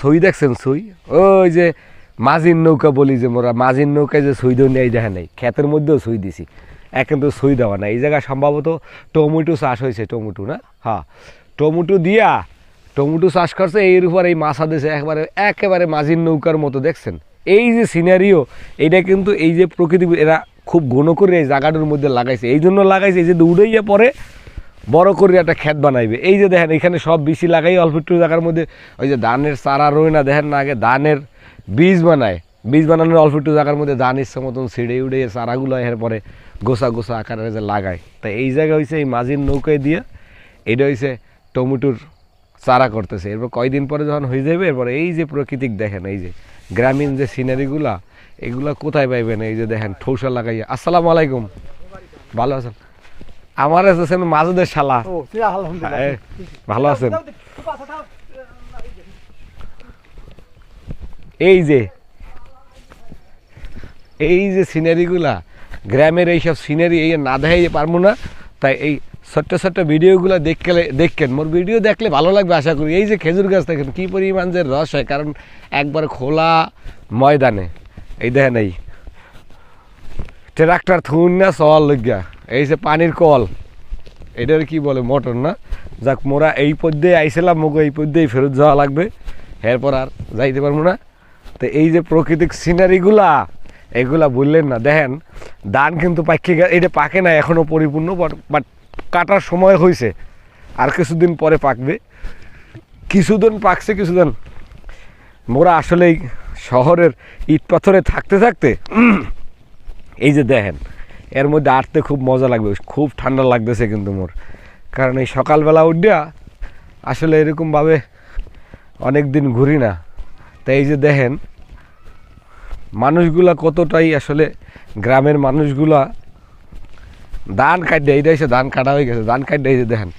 ছই দেখছেন ছই ওই যে মাঝির নৌকা বলি যে মোরা মাঝির নৌকায় যে ছই দেওয়া নেই দেখা নেই ক্ষেতের মধ্যেও ছই দিছি কিন্তু ছই দেওয়া নাই এই জায়গায় সম্ভবত টমেটো চাষ হয়েছে টমেটো না হ্যাঁ টমেটো দিয়া টমেটো চাষ করছে এর উপর এই মাছা দিয়েছে একেবারে মাঝির নৌকার মতো দেখছেন এই যে সিনারিও এইটা কিন্তু এই যে প্রকৃতি এরা খুব ঘন করে এই জায়গাটার মধ্যে লাগাইছে এই জন্য লাগাইছে এই যে উড়াইয়া পরে বড় করে একটা ক্ষেত বানাইবে এই যে দেখেন এখানে সব বেশি লাগাই অল্প একটু জায়গার মধ্যে ওই যে ধানের চারা রয় না দেখেন না আগে ধানের বীজ বানায় বীজ বানানোর অল্প একটু জায়গার মধ্যে ধান ইচ্ছা মতন ছিঁড়ে উড়ে চারাগুলো এর পরে গোছা গোছা আকারে যে লাগায় তাই এই জায়গা হয়েছে এই মাঝির নৌকায় দিয়ে এটা হয়েছে টমেটোর চারা করতেছে এরপর কয়দিন পরে যখন হয়ে যাবে এরপরে এই যে প্রাকৃতিক দেখেন এই যে গ্রামীণ যে সিনারিগুলা এগুলা কোথায় পাইবেন এই যে দেখেন ঠৌসা লাগাইয়া আসসালামু আলাইকুম ভালো আছেন আমার আছেন মাজুদের শালা ভালো আছেন এই যে সিনারিগুলা গ্রামের এইসব সিনারি এই না দেখাই পারবো না তাই এই ছোট্ট ছোট্ট ভিডিওগুলো দেখেন মোর ভিডিও দেখলে ভালো লাগবে আশা করি এই যে খেজুর গাছ দেখেন কী পরিমাণ যে রস হয় কারণ একবার খোলা ময়দানে এই দেখেন এই ট্রাক্টর থুন না সওয়াল লইগা এই যে পানির কল এটার কি বলে মোটর না যাক মোরা এই পদ্যে আইছিলাম মুখ এই পদ্যেই ফেরত যাওয়া লাগবে এরপর আর যাইতে পারবো না তো এই যে প্রাকৃতিক সিনারিগুলা এগুলা বললেন না দেখেন ধান কিন্তু পাকি এটা পাকে না এখনও পরিপূর্ণ বাট কাটার সময় হয়েছে আর কিছুদিন পরে পাকবে কিছুদিন পাকছে কিছুদিন মোরা আসলে শহরের ইট পাথরে থাকতে থাকতে এই যে দেখেন এর মধ্যে আটতে খুব মজা লাগবে খুব ঠান্ডা লাগতেছে কিন্তু মোর কারণ এই সকালবেলা উঠিয়া আসলে এরকমভাবে অনেক দিন ঘুরি না তাই এই যে দেখেন মানুষগুলা কতটাই আসলে গ্রামের মানুষগুলা ধান কাটে এইটা এসে ধান কাটা হয়ে গেছে ধান কাটে এই যে দেখেন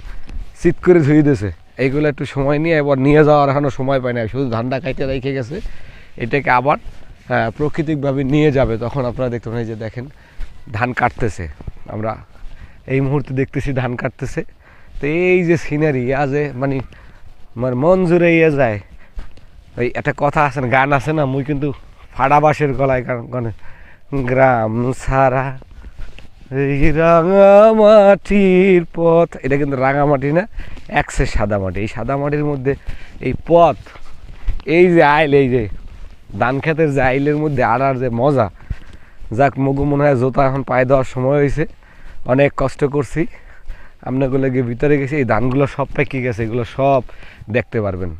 শীত করে ধুয়ে দিয়েছে এইগুলো একটু সময় নিয়ে এবার নিয়ে যাওয়ার এখনও সময় পায় না শুধু ধানটা কাটে রেখে গেছে এটাকে আবার প্রাকৃতিকভাবে নিয়ে যাবে তখন আপনারা দেখতে পাবেন এই যে দেখেন ধান কাটতেছে আমরা এই মুহূর্তে দেখতেছি ধান কাটতেছে তো এই যে সিনারি যে মানে আমার মন জুড়ে ইয়ে যায় ওই একটা কথা আছে না গান আছে না মুই কিন্তু ফাড়া বাঁশের গলায় কারণ গ্রাম সারা এই রাঙামাটির পথ এটা কিন্তু রাঙামাটি না একসে সাদা মাটি এই সাদা মাটির মধ্যে এই পথ এই যে আইল এই যে ধান খেতের যে আইলের মধ্যে আর যে মজা যাক মগু মনে হয় জোতা এখন পায়ে দেওয়ার সময় হয়েছে অনেক কষ্ট করছি আপনাগুলো গিয়ে ভিতরে গেছি এই ধানগুলো সব পেকে গেছে এগুলো সব দেখতে পারবেন